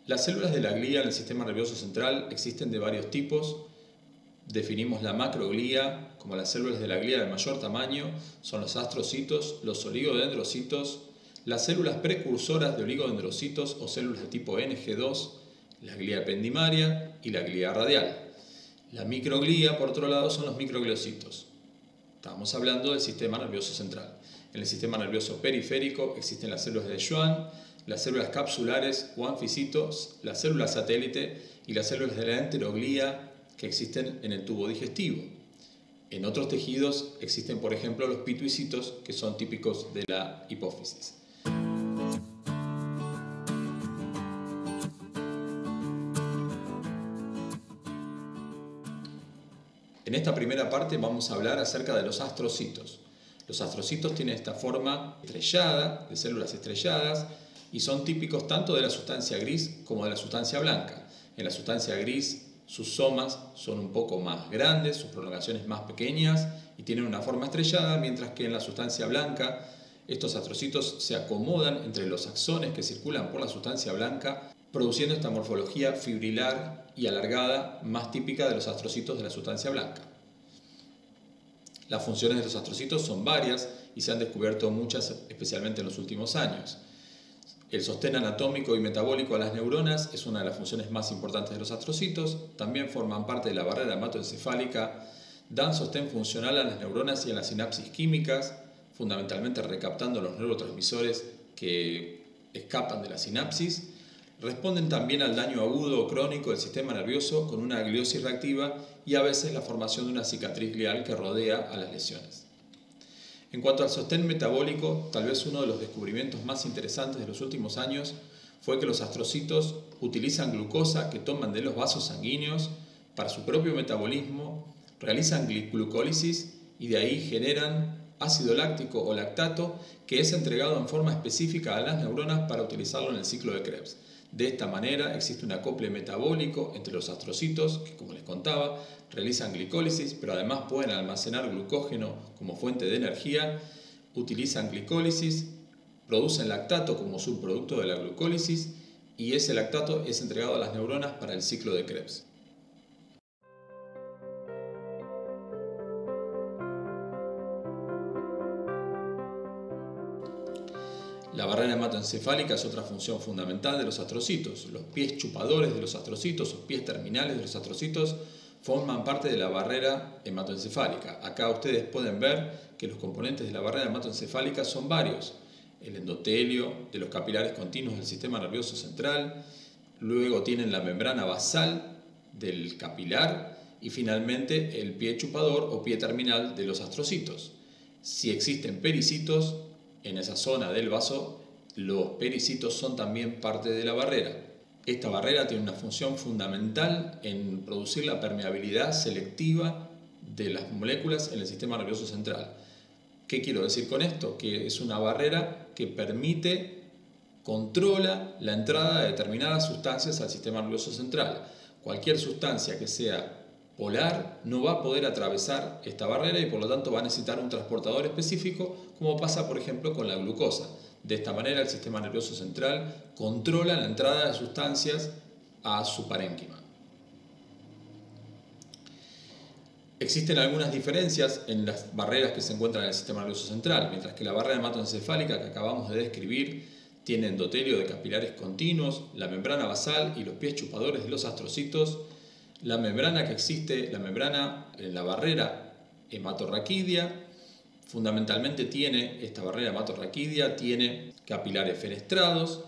Las células de la glía en el sistema nervioso central existen de varios tipos. Definimos la macroglía como las células de la glía de mayor tamaño, son los astrocitos, los oligodendrocitos, las células precursoras de oligodendrocitos o células de tipo NG2, la glía ependimaria y la glía radial. La microglía, por otro lado, son los microgliocitos. Estamos hablando del sistema nervioso central. En el sistema nervioso periférico existen las células de Schwann, las células capsulares o anficitos, las células satélite y las células de la enteroglía que existen en el tubo digestivo. En otros tejidos existen, por ejemplo, los pituicitos, que son típicos de la hipófisis. En esta primera parte vamos a hablar acerca de los astrocitos. Los astrocitos tienen esta forma estrellada, de células estrelladas, y son típicos tanto de la sustancia gris como de la sustancia blanca. En la sustancia gris, sus somas son un poco más grandes, sus prolongaciones más pequeñas y tienen una forma estrellada, mientras que en la sustancia blanca, estos astrocitos se acomodan entre los axones que circulan por la sustancia blanca, produciendo esta morfología fibrilar y alargada más típica de los astrocitos de la sustancia blanca. Las funciones de los astrocitos son varias y se han descubierto muchas, especialmente en los últimos años. El sostén anatómico y metabólico a las neuronas es una de las funciones más importantes de los astrocitos. También forman parte de la barrera hematoencefálica, dan sostén funcional a las neuronas y a las sinapsis químicas, fundamentalmente recaptando los neurotransmisores que escapan de la sinapsis. Responden también al daño agudo o crónico del sistema nervioso con una gliosis reactiva y a veces la formación de una cicatriz glial que rodea a las lesiones. En cuanto al sostén metabólico, tal vez uno de los descubrimientos más interesantes de los últimos años fue que los astrocitos utilizan glucosa que toman de los vasos sanguíneos para su propio metabolismo, realizan glucólisis y de ahí generan ácido láctico o lactato que es entregado en forma específica a las neuronas para utilizarlo en el ciclo de Krebs. De esta manera existe un acople metabólico entre los astrocitos que, como les contaba, realizan glicólisis, pero además pueden almacenar glucógeno como fuente de energía, utilizan glicólisis, producen lactato como subproducto de la glucólisis y ese lactato es entregado a las neuronas para el ciclo de Krebs. La barrera hematoencefálica es otra función fundamental de los astrocitos. Los pies chupadores de los astrocitos o pies terminales de los astrocitos forman parte de la barrera hematoencefálica. Acá ustedes pueden ver que los componentes de la barrera hematoencefálica son varios. El endotelio de los capilares continuos del sistema nervioso central, luego tienen la membrana basal del capilar y finalmente el pie chupador o pie terminal de los astrocitos. Si existen pericitos, en esa zona del vaso, los pericitos son también parte de la barrera. Esta barrera tiene una función fundamental en producir la permeabilidad selectiva de las moléculas en el sistema nervioso central. ¿Qué quiero decir con esto? Que es una barrera que controla la entrada de determinadas sustancias al sistema nervioso central. Cualquier sustancia que sea polar no va a poder atravesar esta barrera y por lo tanto va a necesitar un transportador específico, como pasa por ejemplo con la glucosa. De esta manera el sistema nervioso central controla la entrada de sustancias a su parénquima. Existen algunas diferencias en las barreras que se encuentran en el sistema nervioso central. Mientras que la barrera hematoencefálica que acabamos de describir tiene endotelio de capilares continuos, la membrana basal y los pies chupadores de los astrocitos, la membrana que existe, la barrera hematorraquídea, fundamentalmente esta barrera hematorraquídea tiene capilares fenestrados,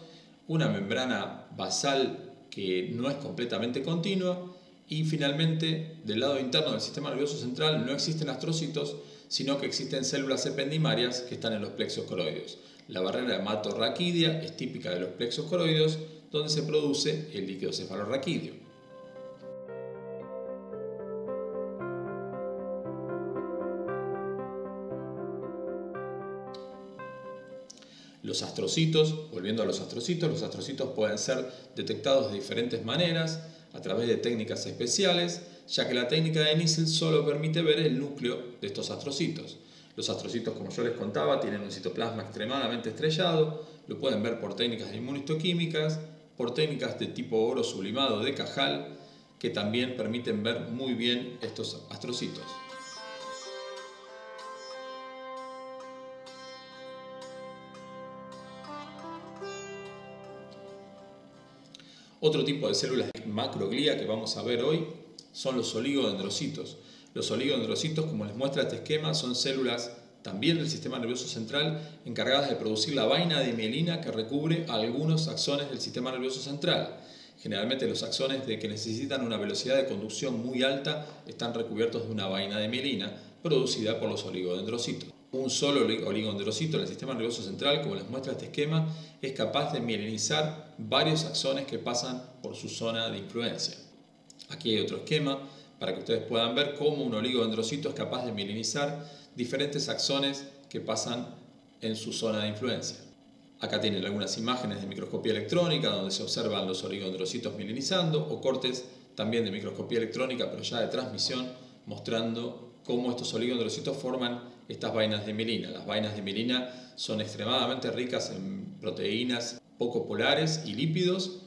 una membrana basal que no es completamente continua y finalmente del lado interno del sistema nervioso central no existen astrocitos, sino que existen células ependimarias que están en los plexos coroideos. La barrera hematorraquídea es típica de los plexos coroideos donde se produce el líquido cefalorraquídeo. Los astrocitos, volviendo a los astrocitos pueden ser detectados de diferentes maneras, a través de técnicas especiales, ya que la técnica de Nissl solo permite ver el núcleo de estos astrocitos. Los astrocitos, como yo les contaba, tienen un citoplasma extremadamente estrellado, lo pueden ver por técnicas de inmunohistoquímicas, por técnicas de tipo oro sublimado de Cajal, que también permiten ver muy bien estos astrocitos. Otro tipo de células de macroglía que vamos a ver hoy son los oligodendrocitos. Los oligodendrocitos, como les muestra este esquema, son células también del sistema nervioso central encargadas de producir la vaina de mielina que recubre algunos axones del sistema nervioso central. Generalmente los axones que necesitan una velocidad de conducción muy alta están recubiertos de una vaina de mielina producida por los oligodendrocitos. Un solo oligodendrocito en el sistema nervioso central, como les muestra este esquema, es capaz de mielinizar varios axones que pasan por su zona de influencia. Aquí hay otro esquema para que ustedes puedan ver cómo un oligodendrocito es capaz de mielinizar diferentes axones que pasan en su zona de influencia. Acá tienen algunas imágenes de microscopía electrónica donde se observan los oligodendrocitos mielinizando, o cortes también de microscopía electrónica pero ya de transmisión, mostrando cómo estos oligodendrocitos forman estas vainas de mielina. Las vainas de mielina son extremadamente ricas en proteínas poco polares y lípidos,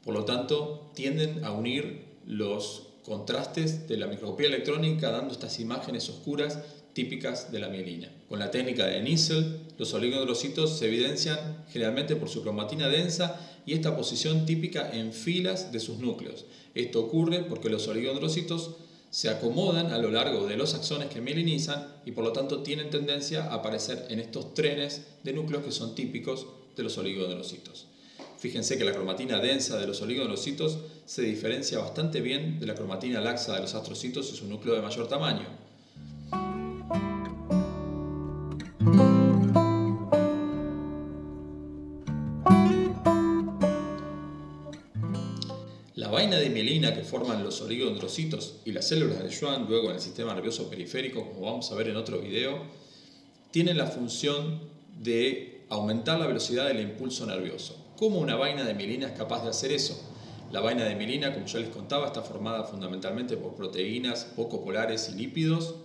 por lo tanto tienden a unir los contrastes de la microscopía electrónica dando estas imágenes oscuras típicas de la mielina. Con la técnica de Nissl, los oligodendrocitos se evidencian generalmente por su cromatina densa y esta posición típica en filas de sus núcleos. Esto ocurre porque los oligodendrocitos se acomodan a lo largo de los axones que mielinizan y por lo tanto tienen tendencia a aparecer en estos trenes de núcleos que son típicos de los oligodendrocitos. Fíjense que la cromatina densa de los oligodendrocitos se diferencia bastante bien de la cromatina laxa de los astrocitos y su núcleo de mayor tamaño. La vaina de mielina que forman los oligodendrocitos y las células de Schwann luego en el sistema nervioso periférico, como vamos a ver en otro video, tienen la función de aumentar la velocidad del impulso nervioso. ¿Cómo una vaina de mielina es capaz de hacer eso? La vaina de mielina, como yo les contaba, está formada fundamentalmente por proteínas poco polares y lípidos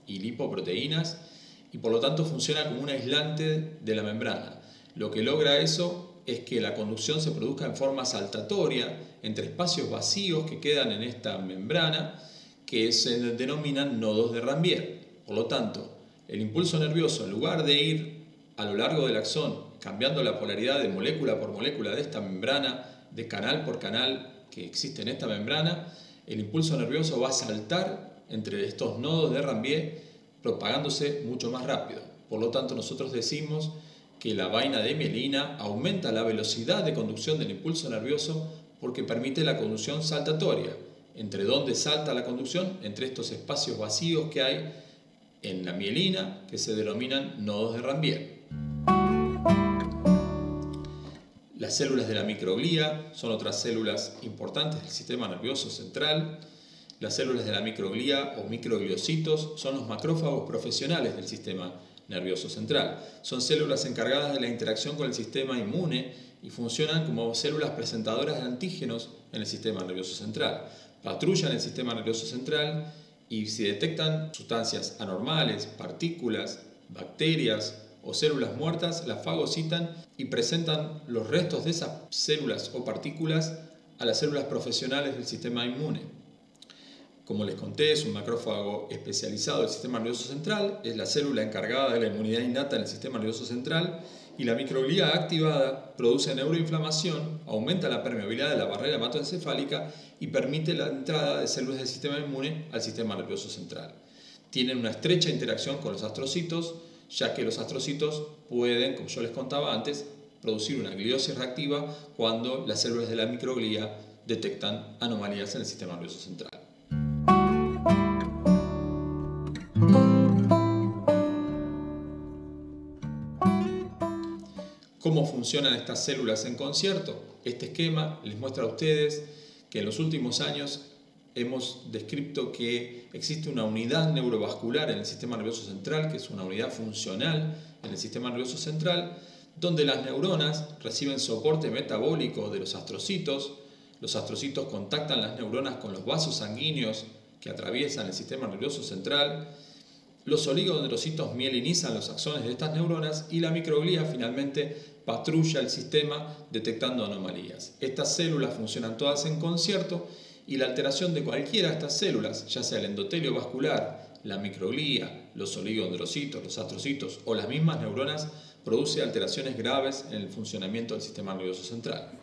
y lipoproteínas y por lo tanto funciona como un aislante de la membrana. Lo que logra eso es que la conducción se produzca en forma saltatoria entre espacios vacíos que quedan en esta membrana que se denominan nodos de Ranvier. Por lo tanto, el impulso nervioso, en lugar de ir a lo largo del axón cambiando la polaridad de molécula por molécula de esta membrana, de canal por canal que existe en esta membrana, el impulso nervioso va a saltar entre estos nodos de Ranvier propagándose mucho más rápido. Por lo tanto, nosotros decimos que la vaina de mielina aumenta la velocidad de conducción del impulso nervioso porque permite la conducción saltatoria. ¿Entre dónde salta la conducción? Entre estos espacios vacíos que hay en la mielina que se denominan nodos de Ranvier. Las células de la microglía son otras células importantes del sistema nervioso central. Las células de la microglía o microgliocitos son los macrófagos profesionales del sistema nervioso central. Son células encargadas de la interacción con el sistema inmune y funcionan como células presentadoras de antígenos en el sistema nervioso central. Patrullan el sistema nervioso central y si detectan sustancias anormales, partículas, bacterias o células muertas, las fagocitan y presentan los restos de esas células o partículas a las células profesionales del sistema inmune. Como les conté, es un macrófago especializado del sistema nervioso central, es la célula encargada de la inmunidad innata en el sistema nervioso central y la microglía activada produce neuroinflamación, aumenta la permeabilidad de la barrera hematoencefálica y permite la entrada de células del sistema inmune al sistema nervioso central. Tienen una estrecha interacción con los astrocitos, ya que los astrocitos pueden, como yo les contaba antes, producir una gliosis reactiva cuando las células de la microglía detectan anomalías en el sistema nervioso central. ¿Cómo funcionan estas células en concierto? Este esquema les muestra a ustedes que en los últimos años hemos descrito que existe una unidad neurovascular en el sistema nervioso central, que es una unidad funcional en el sistema nervioso central, donde las neuronas reciben soporte metabólico de los astrocitos contactan las neuronas con los vasos sanguíneos que atraviesan el sistema nervioso central, Los oligodendrocitos mielinizan los axones de estas neuronas y la microglía finalmente patrulla el sistema detectando anomalías. Estas células funcionan todas en concierto y la alteración de cualquiera de estas células, ya sea el endotelio vascular, la microglía, los oligodendrocitos, los astrocitos o las mismas neuronas, produce alteraciones graves en el funcionamiento del sistema nervioso central.